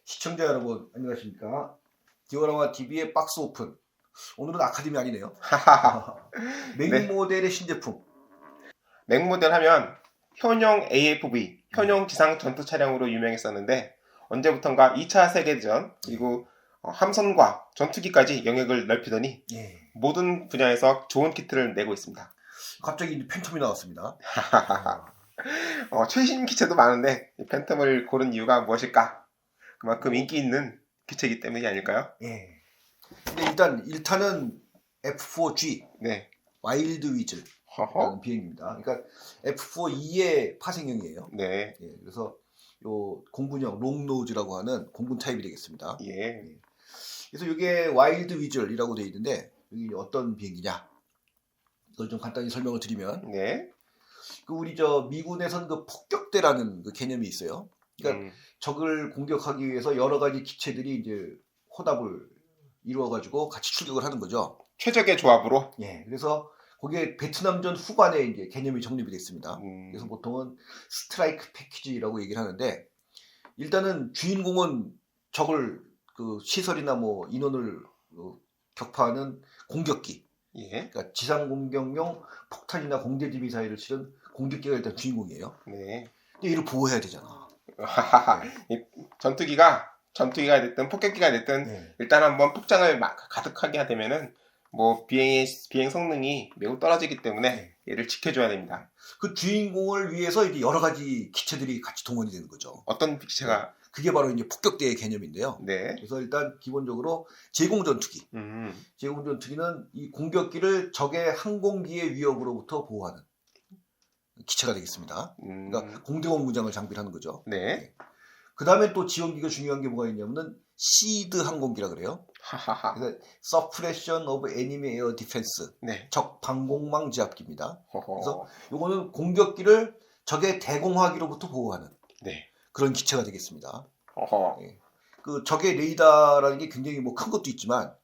시청자 여러분 안녕하십니까? 디오라마 TV의 박스 오픈. 오늘은 아카데미 아니네요. 맥 네, 모델의 신제품. 맥 모델 하면 현용 AFV, 현용 지상 전투 차량으로 유명했었는데 언제부턴가 2차 세계대전 그리고 함선과 전투기까지 영역을 넓히더니 예. 모든 분야에서 좋은 키트를 내고 있습니다. 갑자기 이제 팬텀이 나왔습니다. 최신 기체도 많은데 이 팬텀을 고른 이유가 무엇일까? 그만큼 인기 있는 기체이기 때문이 아닐까요? 예. 근데 일단 1탄은 F4G 네. 와일드 위즐 허허. 라는 비행기입니다. 그러니까 F4E의 파생형이에요. 네. 예. 그래서 요 공군형 롱노즈라고 하는 공군 타입이 되겠습니다. 예. 그래서 이게 와일드 위즐이라고 되어 있는데 여기 어떤 비행기냐? 이걸 좀 간단히 설명을 드리면 네. 그 우리 저 미군에서는 그 폭격대라는 그 개념이 있어요. 그러니까 적을 공격하기 위해서 여러 가지 기체들이 이제 혼합을 이루어가지고 같이 출격을 하는 거죠. 최적의 조합으로. 예. 그래서 거기에 베트남전 후반에 이제 개념이 정립이 됐습니다. 그래서 보통은 스트라이크 패키지라고 얘기를 하는데 일단은 주인공은 적을 그 시설이나 뭐 인원을 격파하는 공격기. 예. 그러니까 지상 공격용 폭탄이나 공대지 미사일을 실은 공격기가 일단 주인공이에요. 네. 근데 이를 보호해야 되잖아. 이 전투기가 됐든 폭격기가 됐든 네. 일단 한번 폭장을 막 가득하게 되면은 뭐 비행 성능이 매우 떨어지기 때문에 얘를 지켜줘야 됩니다. 그 주인공을 위해서 이제 여러 가지 기체들이 같이 동원이 되는 거죠. 어떤 기체가? 그게 바로 이제 폭격대의 개념인데요. 네. 그래서 일단 기본적으로 제공전투기. 제공전투기는 이 공격기를 적의 항공기의 위협으로부터 보호하는 기체가 되겠습니다. 그러니까 공대공 무장을 장비를 하는 거죠. 네. 그 다음에 또 지원기가 중요한 게 뭐가 있냐면은 시드 항공기라 그래요. 하하하. 그래서 Suppression of Enemy Air Defense. 네. 적 방공망 제압기입니다. 허허. 그래서 요거는 공격기를 적의 대공화기로부터 보호하는 네. 그런 기체가 되겠습니다. 어허. 예. 그 적의 레이더라는 게 굉장히 뭐 큰 것도 있지만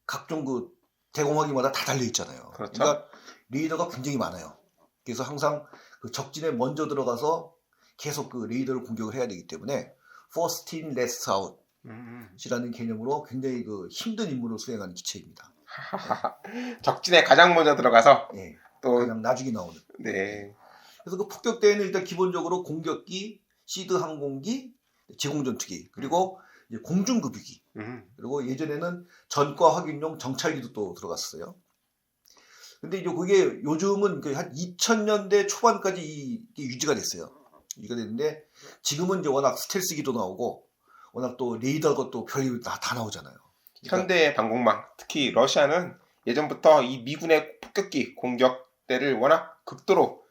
각종 그 대공화기마다 다 달려 있잖아요. 그렇죠. 그러니까 레이더가 굉장히 많아요. 그래서 항상 그 적진에 먼저 들어가서 계속 그 레이더를 공격을 해야 되기 때문에 First in, last out 이라는 개념으로 굉장히 그 힘든 임무를 수행하는 기체입니다. 적진에 가장 먼저 들어가서 예. 또 그냥 나중에 나오는. 네. 그래서 그 폭격대에는 일단 기본적으로 공격기, 시드 항공기, 제공전투기, 그리고 이제 공중급유기, 그리고 예전에는 전과 확인용 정찰기도 또 들어갔어요. 근데 이제 그게 요즘은 한 2000년대 초반까지 이게 유지가 됐어요. 유지가 됐는데 지금은 이제 워낙 스텔스기도 나오고 워낙 또 레이더 것도 별이 다 나오잖아요. 그러니까 현대의 방공망, 특히 러시아는 예전부터 이 미군의 폭격기 공격대를 워낙 극도로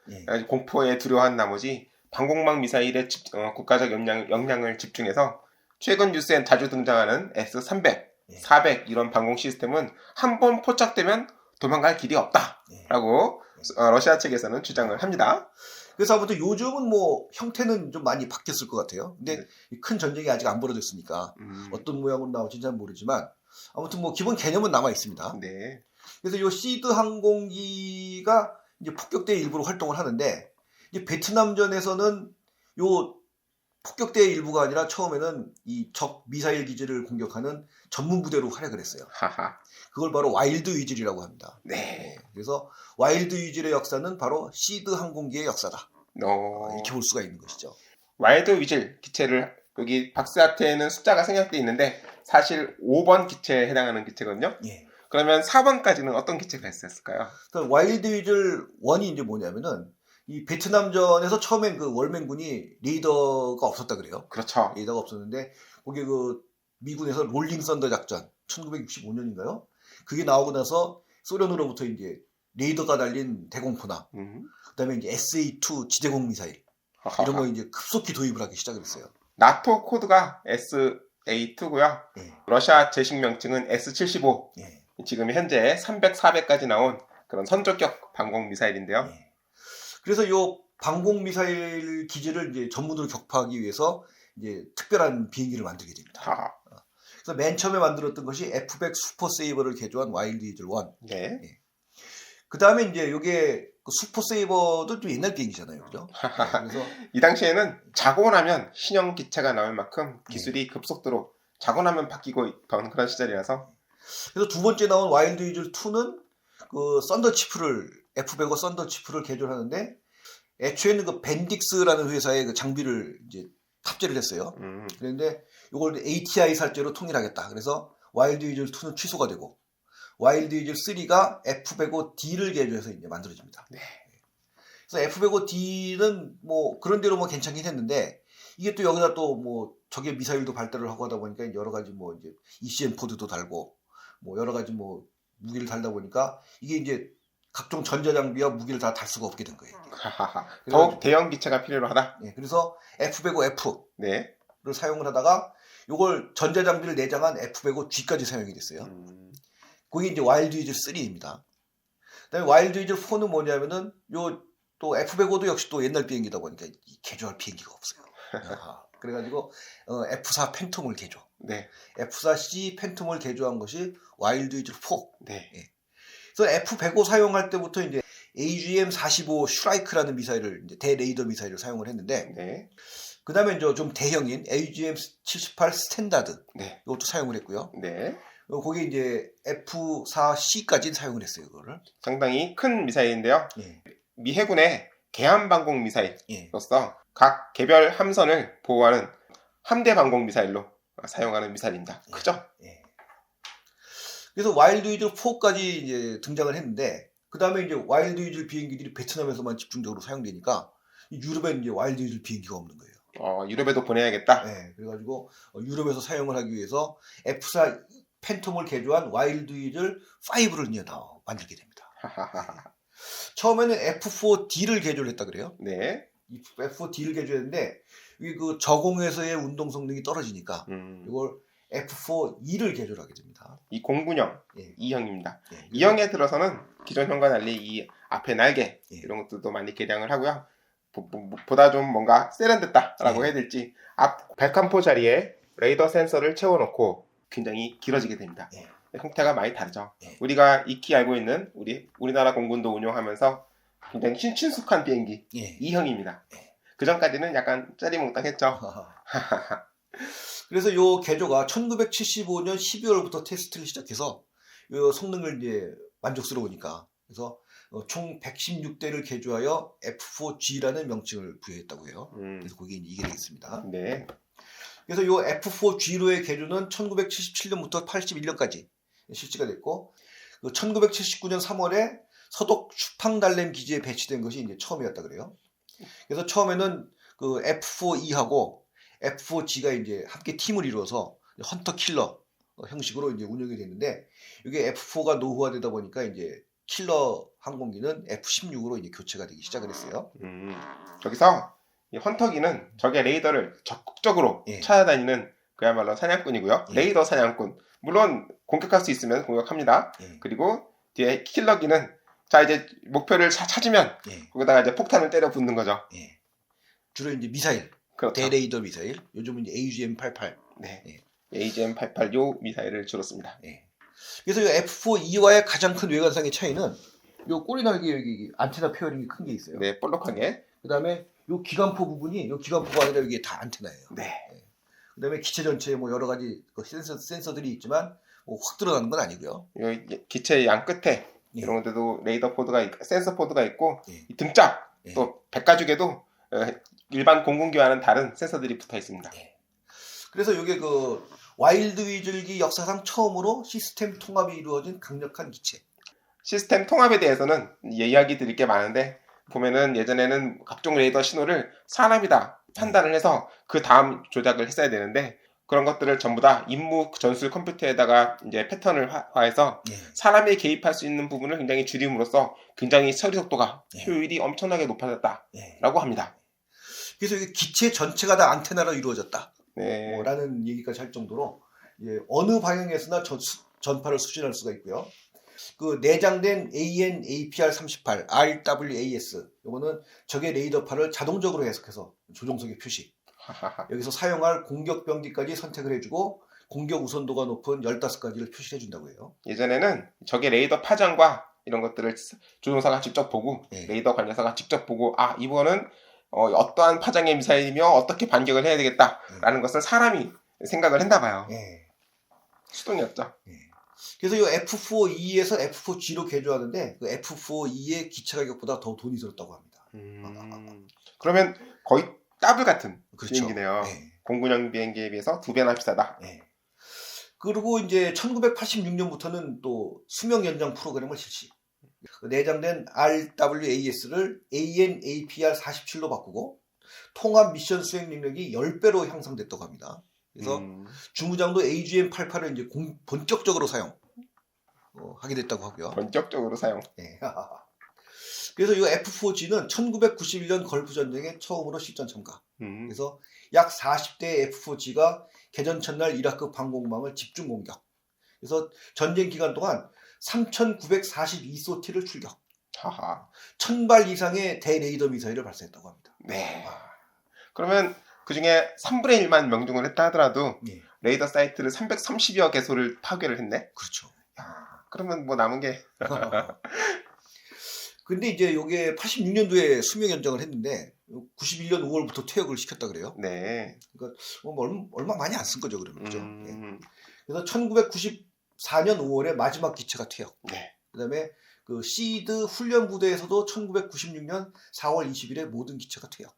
공포에 두려워한 나머지 방공망 미사일의 국가적 역량을 집중해서 최근 뉴스엔 자주 등장하는 S-300, 400 이런 방공 시스템은 한 번 포착되면 도망갈 길이 없다라고 러시아 측에서는 주장을 합니다. 그래서 아무튼 요즘은 뭐 형태는 좀 많이 바뀌었을 것 같아요. 근데 큰 전쟁이 아직 안 벌어졌으니까 어떤 모양으로 나올지 잘 모르지만 아무튼 뭐 기본 개념은 남아 있습니다. 네. 그래서 요 시드 항공기가 이제 폭격대의 일부로 활동을 하는데 이제 베트남전에서는 요 폭격대의 일부가 아니라 처음에는 이 적 미사일 기지를 공격하는 전문 부대로 활약을 했어요. 하하. 그걸 바로 와일드 위즐이라고 합니다. 네. 그래서 와일드 위즐의 역사는 바로 시드 항공기의 역사다. 이렇게 볼 수가 있는 것이죠. 와일드 위즐 기체를 여기 박스 아트에는 숫자가 생략되어 있는데 사실 5번 기체에 해당하는 기체거든요. 예. 그러면 4번까지는 어떤 기체가 있었을까요? 와일드 위즐 1이 이제 뭐냐면은 이 베트남전에서 처음엔 그 월맹군이 레이더가 없었다 그래요. 그렇죠. 레이더가 없었는데 거기 그 미군에서 롤링 썬더 작전 1965년인가요? 그게 나오고 나서 소련으로부터 이제 레이더가 달린 대공포나 그다음에 이제 SA-2 지대공 미사일 이런 거 이제 급속히 도입을 하기 시작을 했어요. 나토 코드가 SA-2고요. 러시아 제식 명칭은 S-75. 지금 현재 300, 400까지 나온 그런 선저격 방공 미사일인데요. 그래서 요 방공 미사일 기지를 이제 전문으로 격파하기 위해서 이제 특별한 비행기를 만들게 됩니다. 그래서 맨 처음에 만들었던 것이 F-100 슈퍼 세이버를 개조한 와일드 위즐 1. 네. 그 다음에 이제 요게 그 슈퍼 세이버도 좀 옛날 비행기잖아요, 그죠? 그래서 이 당시에는 자고 나면 신형 기체가 나올 만큼 기술이 급속도로 자고 나면 바뀌고 그런 시절이라서. 그래서 두 번째 나온 와일드 이즐 2는 그 썬더치프를 F-105 썬더치프를 개조하는데 애초에는 그 벤딕스라는 회사의 그 장비를 이제 탑재를 했어요. 그런데 이걸 ATI 살제로 통일하겠다. 그래서 와일드 이즐 2는 취소가 되고 와일드 이즐 3가 F-105D를 개조해서 이제 만들어집니다. 네. 그래서 F-105D는 뭐 그런 대로 뭐 괜찮긴 했는데 이게 또 여기다 또 뭐 적의 미사일도 발달을 하고 하다 보니까 여러 가지 뭐 이제 ECM 포드도 달고 뭐 여러 가지 뭐 무기를 달다 보니까 이게 이제 각종 전자장비와 무기를 다 달 수가 없게 된 거예요. 더욱 대형 기체가 필요로 하다. 네, 그래서 F-105F를 네. 사용을 하다가 이걸 전자장비를 내장한 F-105G까지 사용이 됐어요. 그게 이제 와일드 이즐 3입니다. 그다음에 와일드 이즐 4는 뭐냐면은 요 또 F-105도 역시 또 옛날 비행기다 보니까 개조할 비행기가 없어요. 그래가지고 F-4 팬텀을 개조. 네. F-4C 팬텀을 개조한 것이 와일드 이즐 4. 네. 예. 그래서 F-105 사용할 때부터 이제 AGM-45 슈라이크라는 미사일을 이제 대레이더 미사일을 사용을 했는데, 네. 그 다음에 이제 좀 대형인 AGM-78 스탠다드 네. 이것도 사용을 했고요. 네. 거기 이제 F-4C까지 사용을 했어요, 그거를. 상당히 큰 미사일인데요. 예. 미 해군의 개함 방공 미사일로서 예. 각 개별 함선을 보호하는 함대 방공 미사일로 사용하는 미사일입니다. 크죠? 예. 그래서 와일드 이즐 4까지 이제 등장을 했는데, 그 다음에 이제 와일드 이즐 비행기들이 베트남에서만 집중적으로 사용되니까 유럽엔 이제 와일드 이즐 비행기가 없는 거예요. 유럽에도 보내야겠다. 네, 그래가지고 유럽에서 사용을 하기 위해서 F-4 팬텀을 개조한 와일드 이즐 5를 이제 다 만들게 됩니다. 처음에는 F-4D를 개조를 했다 그래요. 네. 이 F-4D를 개조했는데 이게 그 저공에서의 운동 성능이 떨어지니까 이걸 F-4E를 개조를 하게 됩니다. 이 09형, 예. 2형입니다. 예. 2형에 들어서는 기존 형과 달리 이 앞에 날개 예. 이런 것들도 많이 개량을 하고요. 보다 좀 뭔가 세련됐다라고 예. 해야 될지 앞 발칸포 자리에 레이더 센서를 채워놓고 굉장히 길어지게 됩니다. 예. 형태가 많이 다르죠. 예. 우리가 익히 알고 있는 우리나라 공군도 운용하면서 굉장히 친숙한 비행기 예. 2형입니다. 예. 그 전까지는 약간 짜리몽땅했죠. 그래서 요 개조가 1975년 12월부터 테스트를 시작해서 요 성능을 이제 만족스러우니까 그래서 총 116대를 개조하여 F4G라는 명칭을 부여했다고 해요. 그래서 그게 이제 이게 되겠습니다. 네. 그래서 요 F4G로의 개조는 1977년부터 81년까지 실시가 됐고 1979년 3월에 서독 슈팡달렘 기지에 배치된 것이 이제 처음이었다 그래요. 그래서 처음에는 그 F4E하고 F4G가 이제 함께 팀을 이루어서 헌터 킬러 형식으로 이제 운영이 됐는데 이게 F4가 노후화되다 보니까 이제 킬러 항공기는 F16으로 이제 교체가 되기 시작을 했어요. 여기서 이 헌터기는 적의 레이더를 적극적으로 예. 찾아다니는 그야말로 사냥꾼이고요. 예. 레이더 사냥꾼. 물론 공격할 수 있으면 공격합니다. 예. 그리고 뒤에 킬러기는 자 이제 목표를 찾으면 예. 거기다가 이제 폭탄을 때려 붓는 거죠. 예. 주로 이제 미사일, 그렇죠. 대레이더 미사일, 요즘은 이제 AGM-88. 네. 예. AGM-88 요 미사일을 주로 씁니다. 예. 그래서 이 F4E와의 가장 큰 외관상의 차이는 요 꼬리 날개 여기 안테나 페어링이 큰 게 있어요. 네, 볼록하게. 그다음에 요 기관포 부분이 요 기관포가 아니라 이게 다 안테나예요. 네. 그다음에 기체 전체에 뭐 여러 가지 그 센서들이 있지만 뭐 확 드러나는 건 아니고요. 요 기체 양 끝에 예. 이런 데도 레이더 포드가 센서 포드가 있고 예. 이 등짝 예. 또 백가죽에도 일반 공군기와는 다른 센서들이 붙어 있습니다. 예. 그래서 이게 그 와일드 이즐기 역사상 처음으로 시스템 통합이 이루어진 강력한 기체. 시스템 통합에 대해서는 이야기 드릴 게 많은데 보면은 예전에는 각종 레이더 신호를 사람이다 판단을 해서 그 다음 조작을 했어야 되는데 그런 것들을 전부 다 임무 전술 컴퓨터에다가 이제 패턴을 화해서 예. 사람이 개입할 수 있는 부분을 굉장히 줄임으로써 굉장히 처리 속도가 예. 효율이 엄청나게 높아졌다라고 예. 합니다. 그래서 이게 기체 전체가 다 안테나로 이루어졌다. 네. 라는 얘기까지 할 정도로 예, 어느 방향에서나 전파를 수신할 수가 있고요. 그 내장된 AN/APR-38 RWAS 요거는 적의 레이더파를 자동적으로 해석해서 조종석의 표시. 여기서 사용할 공격 병기까지 선택을 해주고 공격 우선도가 높은 15가지를 표시해 준다고 해요. 예전에는 적의 레이더 파장과 이런 것들을 조종사가 직접 보고 예. 레이더 관찰사가 직접 보고 이번은 어떠한 파장의 미사일이며 어떻게 반격을 해야 되겠다라는 것을 사람이 생각을 했나 봐요. 예. 수동이었죠. 예. 그래서 이 F4E에서 F4G로 개조하는데 그 F4E의 기체 가격보다 더 돈이 들었다고 합니다. 그러면 거의 더블 같은 그렇죠. 비행기네요. 예. 공군용 비행기에 비해서 2배나 비싸다. 예. 그리고 이제 1986년부터는 또 수명 연장 프로그램을 실시. 내장된 RWAS를 AN/APR 47로 바꾸고 통합 미션 수행 능력이 10배로 향상됐다고 합니다. 그래서 주무장도 AGM-88을 이제 본격적으로 사용하게 됐다고 하고요. 본격적으로 사용. 예. 그래서 이 F4G는 1991년 걸프 전쟁에 처음으로 실전 참가. 그래서 약 40대의 F4G가 개전 첫날 이라크 방공망을 집중 공격. 그래서 전쟁 기간 동안 3,942소티를 출격. 1,000발 이상의 대레이더 미사일을 발사했다고 합니다. 네. 그러면 그 중에 3분의 1만 명중을 했다 하더라도 예. 레이더 사이트를 330여 개소를 파괴를 했네. 그렇죠. 그러면 뭐 남은 게 근데 이제 요게 86년도에 수명 연장을 했는데 91년 5월부터 퇴역을 시켰다 그래요. 네. 그러니까 뭐 얼마 많이 안 쓴 거죠, 그러면. 그죠? 예. 그래서 1994년 5월에 마지막 기체가 퇴역. 네. 그다음에 그 시드 훈련 부대에서도 1996년 4월 20일에 모든 기체가 퇴역.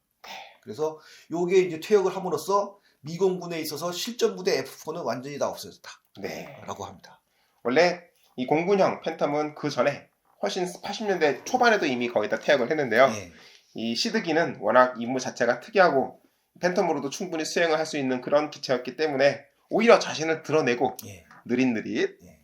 그래서 요게 이제 퇴역을 함으로써 미공군에 있어서 실전 부대 F4는 완전히 다 없어졌다. 네. 라고 합니다. 원래 이 공군형 팬텀은 그 전에 훨씬 80년대 초반에도 이미 거의 다 퇴역을 했는데요. 네. 이 시드기는 워낙 임무 자체가 특이하고 팬텀으로도 충분히 수행을 할 수 있는 그런 기체였기 때문에 오히려 자신을 드러내고 예. 느릿느릿 예.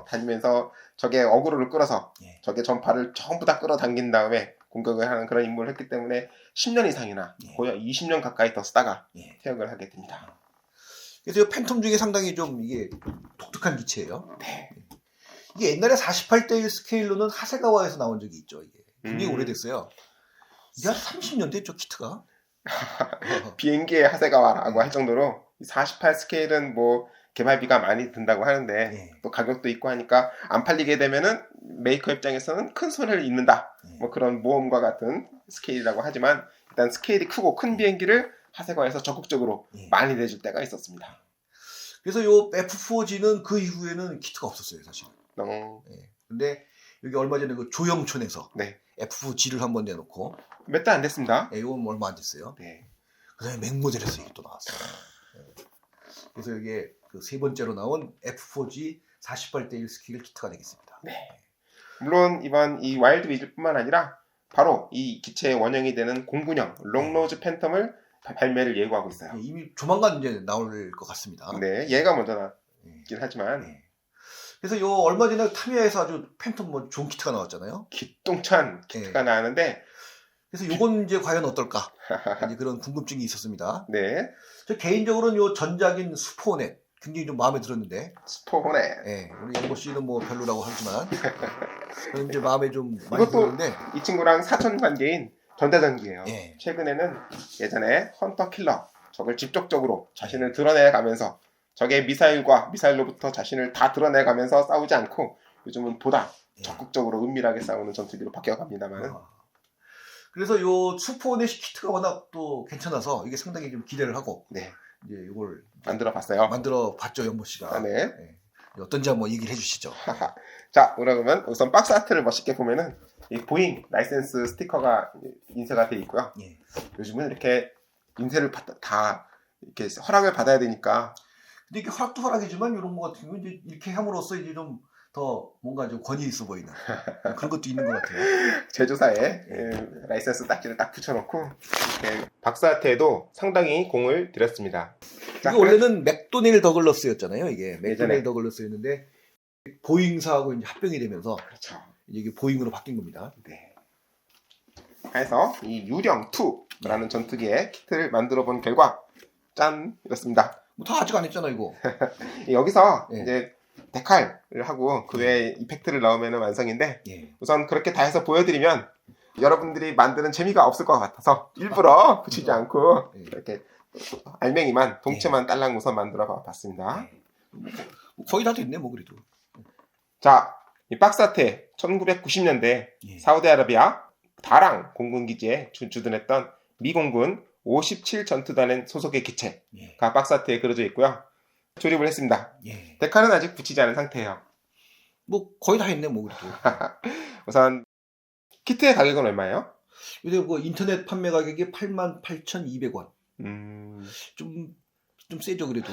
다니면서 적의 어그로를 끌어서 예. 적의 전파를 전부 다 끌어당긴 다음에 공격을 하는 그런 임무를 했기 때문에 10년 이상이나 예. 거의 20년 가까이 더 쓰다가 예. 퇴역을 하게 됩니다. 그래서 이 팬텀 중에 상당히 좀 이게 독특한 기체예요. 네. 이게 옛날에 48대1 스케일로는 하세가와에서 나온 적이 있죠. 이게 굉장히 오래됐어요. 이게 한 30년 됐죠, 키트가. 비행기의 하세가와라고 할 정도로 48 스케일은 뭐 개발비가 많이 든다고 하는데 예. 또 가격도 있고 하니까 안 팔리게 되면은 메이커 입장에서는 큰 손해를 입는다. 예. 뭐 그런 모험과 같은 스케일이라고 하지만 일단 스케일이 크고 큰 비행기를 하세가와에서 적극적으로 예. 많이 내줄 때가 있었습니다. 그래서 요 F4G는 그 이후에는 키트가 없었어요, 사실. 예. 근데 여기 얼마 전에 그 조영촌에서 네. F4G를 한번 내놓고 몇 달 안 됐습니다. 예, 이건 얼마 안 됐어요. 네. 그다음에 맹모델에서 이게 또 나왔어요. 예. 그래서 이게 그 세 번째로 나온 F4G 48대1 스케일 키트가 되겠습니다. 네. 물론 이번 이 와일드 위즐뿐만 아니라 바로 이 기체의 원형이 되는 공군형 롱노즈 팬텀을 발매를 예고하고 있어요. 예, 이미 조만간 이제 나올 것 같습니다. 네, 얘가 먼저 예. 나긴 하지만 예. 그래서 요 얼마 전에 타미야에서 아주 팬텀 뭐 좋은 키트가 나왔잖아요. 기똥찬 키트가 나왔는데 그래서 요건 이제 과연 어떨까? 이제 그런 궁금증이 있었습니다. 네, 저 개인적으로는 요 전작인 슈퍼넷 굉장히 좀 마음에 들었는데, 스포호네. 예, 우리 영보 씨는 뭐 별로라고 하지만 저는 이제 마음에 좀 많이 들었는데, 이 친구랑 사촌 관계인 전자전기예요. 예. 최근에는 예전에 헌터 킬러 적을 직접적으로 자신을 드러내가면서 적의 미사일과 미사일로부터 자신을 다 드러내가면서 싸우지 않고 요즘은 보다 적극적으로 은밀하게 싸우는 전투기로 바뀌어갑니다만은. 그래서 요 슈퍼넷 키트가 워낙 또 괜찮아서 이게 상당히 좀 기대를 하고 네, 이제 이걸 만들어봤어요. 만들어 봤죠, 영보 씨가. 네. 예. 어떤지 한번 얘기를 해주시죠. 자, 그러면 우선 박스 아트를 멋있게 보면은 이 보잉 라이센스 스티커가 인쇄가 돼 있고요. 예. 요즘은 이렇게 인쇄를 다 이렇게 허락을 받아야 되니까. 근데 이게 허락도 허락이지만 이런 거 같은 경우는 이제 이렇게 함으로써 이제 좀 더 뭔가 좀 권위 있어 보이는 그런 것도 있는 것 같아요. 제조사에 라이센스 딱지를 딱 붙여놓고 이렇게 박스 아트에도 상당히 공을 들였습니다. 이게 원래는 맥도넬 더글러스였잖아요. 이게 맥도넬 예전에. 더글러스였는데 보잉사하고 이제 합병이 되면서 그렇죠. 이게 보잉으로 바뀐 겁니다. 네. 그래서 이 유령 2라는 전투기의 키트를 만들어 본 결과 짠 이렇습니다. 뭐 다 아직 안 했잖아 이거. 여기서 예. 이제 데칼을 하고 그 외에 이펙트를 넣으면 완성인데 예. 우선 그렇게 다 해서 보여드리면 여러분들이 만드는 재미가 없을 것 같아서 일부러 붙이지 않고 이렇게 알맹이만 동체만 딸랑 우선 만들어 봤습니다. 거의 다 됐네 뭐 그래도. 자, 이 박사태 1990년대 예. 사우디아라비아 다랑 공군기지에 주둔했던 미 공군 57 전투단의 소속의 기체가 예. 박사태에 그려져 있고요. 조립을 했습니다. 예. 데칼은 아직 붙이지 않은 상태예요. 뭐 거의 다 했네 뭐 그래도. 우선 키트의 가격은 얼마예요? 근데 그 인터넷 판매 가격이 88,200원. 좀 세죠 그래도.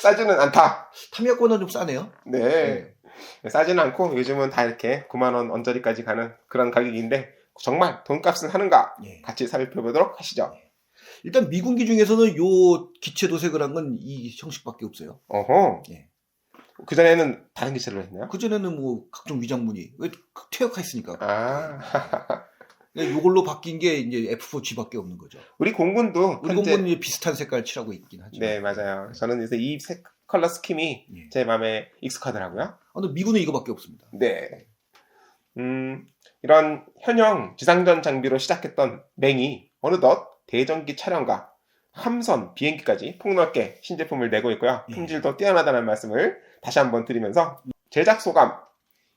싸지는 않다. 타미야권은 좀 싸네요. 네. 싸지는 않고 요즘은 다 이렇게 9만 원 언저리까지 가는 그런 가격인데 정말 돈값은 하는가? 예. 같이 살펴보도록 하시죠. 일단 미군기 중에서는 요 기체 도색을 한 건 이 형식밖에 없어요. 어허. 예. 그전에는 다른 기체를 했나요? 그전에는 뭐 각종 위장무늬 왜 퇴역화 했으니까. 아. 요걸로 바뀐 게 이제 F4G밖에 없는 거죠. 우리 공군도 우리 공군은 이제 비슷한 색깔 칠하고 있긴 하죠. 네, 맞아요. 저는 이제 이 컬러 스킴이 예. 제 마음에 익숙하더라고요. 아, 근데 미군은 이거밖에 없습니다. 네. 이런 현형 지상전 장비로 시작했던 맹이 어느덧 대전기 차량과 함선, 비행기까지 폭넓게 신제품을 내고 있고요. 예. 품질도 뛰어나다는 말씀을 다시 한번 드리면서 제작 소감,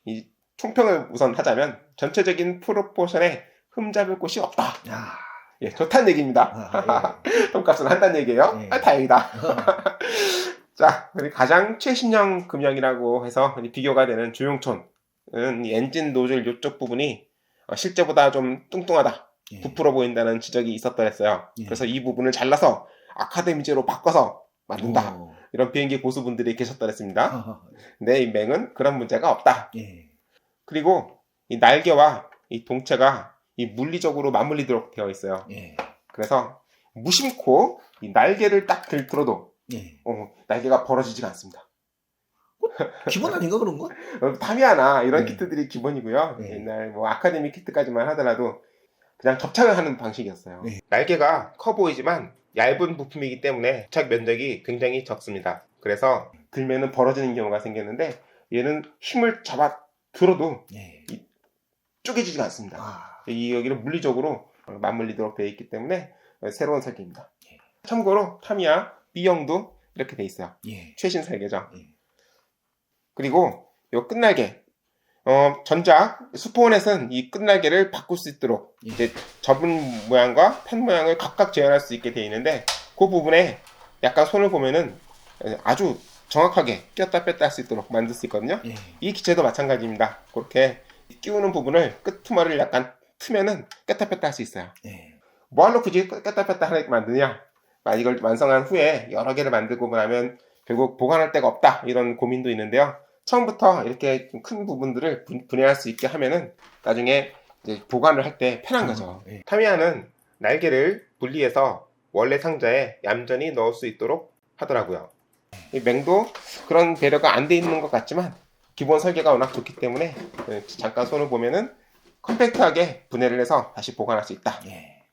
이 총평을 우선 하자면 전체적인 프로포션에 흠잡을 곳이 없다. 야. 예, 좋다는 얘기입니다. 돈값은 한다는 얘기예요. 예. 아, 다행이다. 자, 그리고 가장 최신형 금형이라고 해서 비교가 되는 조용촌은 이 엔진 노즐 이쪽 부분이 실제보다 좀 뚱뚱하다, 예. 부풀어 보인다는 지적이 있었더랬어요. 예. 그래서 이 부분을 잘라서 아카데미제로 바꿔서 만든다. 이런 비행기 고수분들이 계셨더랬습니다. 근데 이 맹은 그런 문제가 없다. 예. 그리고 이 날개와 이 동체가 이 물리적으로 맞물리도록 되어 있어요. 예. 그래서 무심코 이 날개를 딱 들어도 예. 날개가 벌어지지가 않습니다. 기본 아닌가 그런 거? 타미야나 이런 네. 키트들이 기본이고요. 네. 옛날 뭐 아카데미 키트까지만 하더라도 그냥 접착을 하는 방식이었어요. 네. 날개가 커 보이지만 얇은 부품이기 때문에 접착 면적이 굉장히 적습니다. 그래서 들면은 벌어지는 경우가 생겼는데 얘는 힘을 잡아 들어도 예. 쪼개지지가 않습니다. 아. 이 여기는 물리적으로 맞물리도록 되어 있기 때문에 새로운 설계입니다. 예. 참고로 타미야 B형도 이렇게 되어 있어요. 예. 최신 설계죠. 예. 그리고 요 끝날개, 전작 슈퍼호넷은 이 끝날개를 바꿀 수 있도록 예. 이제 접은 모양과 펜 모양을 각각 재현할 수 있게 되어 있는데 그 부분에 약간 손을 보면은 아주 정확하게 끼웠다 뺐다 할 수 있도록 만들 수 있거든요. 예. 이 기체도 마찬가지입니다. 그렇게 끼우는 부분을 끝투머리를 약간 트면은 꼈다 뺐다 할 수 있어요. 예. 뭐하러 굳이 꼈다 뺐다 하게 만드냐? 이걸 완성한 후에 여러 개를 만들고 나면 결국 보관할 데가 없다, 이런 고민도 있는데요. 처음부터 이렇게 좀 큰 부분들을 분해할 수 있게 하면은 나중에 이제 보관을 할 때 편한 거죠. 예. 타미야는 날개를 분리해서 원래 상자에 얌전히 넣을 수 있도록 하더라고요. 이 맹도 그런 배려가 안 돼 있는 것 같지만 기본 설계가 워낙 좋기 때문에 잠깐 손을 보면은 컴팩트하게 분해를 해서 다시 보관할 수 있다. 예.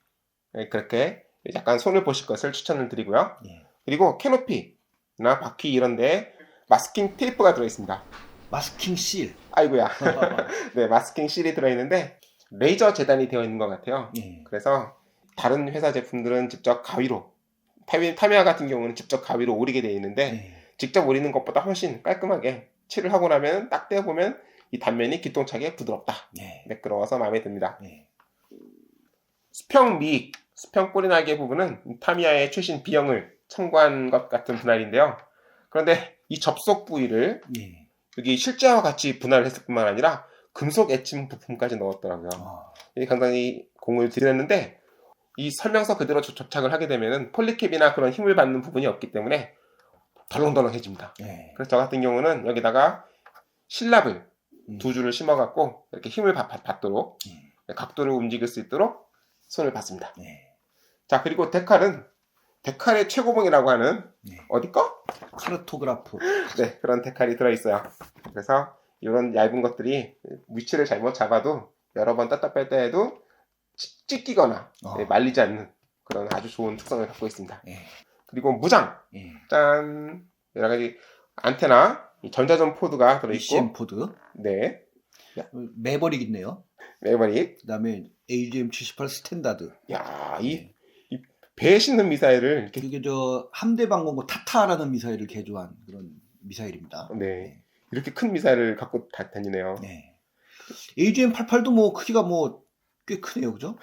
그렇게 약간 손을 보실 것을 추천을 드리고요. 예. 그리고 캐노피나 바퀴 이런 데에 마스킹 테이프가 들어있습니다. 마스킹 실. 아이고야. 네, 마스킹 실이 들어있는데 레이저 재단이 되어 있는 것 같아요. 예. 그래서 다른 회사 제품들은 직접 가위로, 타미야 같은 경우는 직접 가위로 오리게 되어 있는데 예. 직접 오리는 것보다 훨씬 깔끔하게 칠을 하고 나면 딱 떼어보면 이 단면이 기똥차게 부드럽다. 예. 매끄러워서 마음에 듭니다. 예. 수평 미익, 수평 꼬리날개 부분은 타미야의 최신 B형을 참고한 것 같은 분할인데요. 그런데 이 접속 부위를 예. 여기 실제와 같이 분할을 했을 뿐만 아니라 금속 애칭 부품까지 넣었더라고요. 이게 상당히 공을 들였는데 이 설명서 그대로 접착을 하게 되면은 폴리캡이나 그런 힘을 받는 부분이 없기 때문에 덜렁덜렁해집니다. 예. 그래서 저 같은 경우는 여기다가 실랍을 음. 2줄을 심어갖고 이렇게 힘을 받도록 예. 각도를 움직일 수 있도록 손을 받습니다. 예. 자, 그리고 데칼의 최고봉이라고 하는 예. 어디 거? 카르토그라프. 네, 그런 데칼이 들어있어요. 그래서 이런 얇은 것들이 위치를 잘못 잡아도 여러 번 떴다 뺐다 해도 찢기거나 말리지 않는 그런 아주 좋은 특성을 갖고 있습니다. 예. 그리고 무장, 예. 짠, 여러 가지 안테나, 전자전 포드가 들어있고, ECM 포드. 네, 매버릭 있네요. 매버릭. 그다음에 AGM-78 스탠다드. 야, 이 배에 싣는 미사일을 이렇게, 그게 저 함대 방공구 타타라는 미사일을 개조한 그런 미사일입니다. 네, 이렇게 큰 미사일을 갖고 다니네요. 네. AGM-88도 뭐 크기가 뭐 꽤 크네요, 그죠?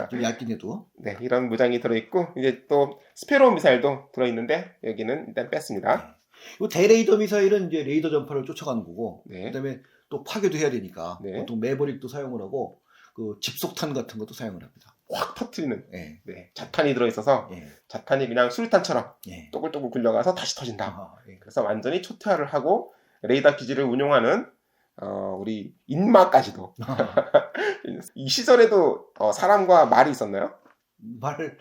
좀 얇긴 해도. 네, 이런 무장이 들어있고 이제 또 스페로 미사일도 들어있는데 여기는 일단 뺐습니다. 이 대레이더 미사일은 이제 레이더 전파를 쫓아가는 거고, 네. 그다음에 또 파괴도 해야 되니까 네. 보통 매버릭도 사용을 하고 그 집속탄 같은 것도 사용을 합니다. 확 터트리는 예. 네, 자탄이 들어있어서 예. 자탄이 그냥 수류탄처럼 예. 또글또글 굴려가서 다시 터진다. 아하, 예. 그래서 완전히 초토화를 하고 레이더 기지를 운용하는 우리 인마까지도 이 시절에도 사람과 말이 있었나요? 말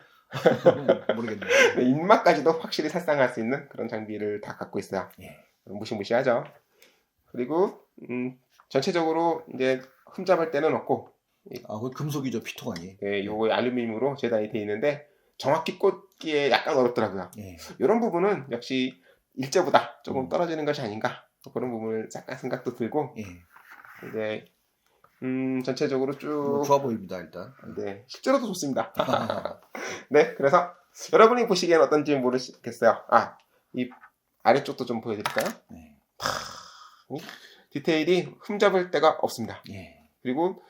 모르겠네요. 네, 인마까지도 확실히 살상할 수 있는 그런 장비를 다 갖고 있어요. 예. 무시무시하죠. 그리고 전체적으로 이제 흠잡을 데는 없고 그 금속이죠, 피통안이. 예, 요거 알루미늄으로 재단이 되어 있는데 정확히 꽂기에 약간 어렵더라고요. 예. 이런 부분은 역시 일제보다 조금 떨어지는 것이 아닌가 그런 부분을 약간 생각도 들고 예. 이제 전체적으로 쭉 좋아 보입니다, 일단. 네, 실제로도 좋습니다. 네, 그래서 여러분이 보시기엔 어떤지 모르겠어요. 이 아래쪽도 좀 보여드릴까요? 예. 디테일이 흠잡을 데가 없습니다. 예. 그리고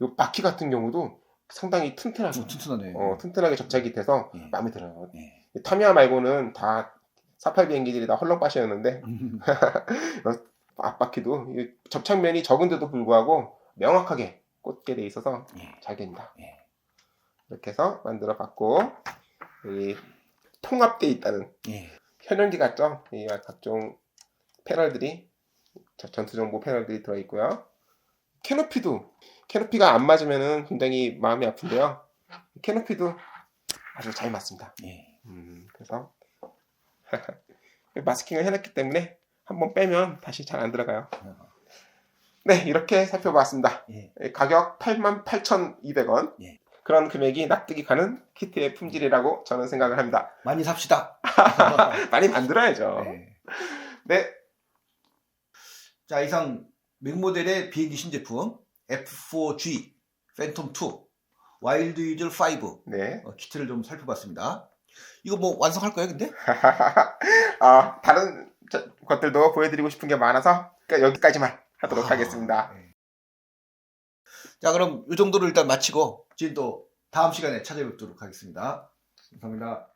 요 바퀴 같은 경우도 상당히 튼튼하죠. 튼튼하네. 튼튼하게 접착이 돼서 예. 마음에 들어요. 예. 타미야 말고는 다 48 비행기들이 다 헐렁빠시였는데 앞바퀴도 접착면이 적은데도 불구하고 명확하게 꽂게 돼 있어서 예. 잘 됩니다. 예. 이렇게 해서 만들어 봤고 이 통합되어 있다는 예. 현현기 같죠? 이 각종 패널들이 전투정보 패널들이 들어있고요. 캐노피가 안 맞으면 굉장히 마음이 아픈데요. 캐노피도 아주 잘 맞습니다. 예. 그래서 마스킹을 해놨기 때문에 한번 빼면 다시 잘 안 들어가요. 네, 이렇게 살펴봤습니다. 예. 가격 88,200원. 예. 그런 금액이 납득이 가는 키트의 품질이라고 저는 생각을 합니다. 많이 삽시다. 많이 만들어야죠. 네. 네. 자, 이상 맥모델의 비행기 신제품 F4G 팬텀2 와일드 이즐 5 네. 키트를 좀 살펴봤습니다. 이거 뭐 완성할까요, 근데? 다른 것들도 보여드리고 싶은 게 많아서 여기까지만 하도록 하겠습니다. 네. 자, 그럼 이 정도로 일단 마치고 지금 또 다음 시간에 찾아뵙도록 하겠습니다. 감사합니다.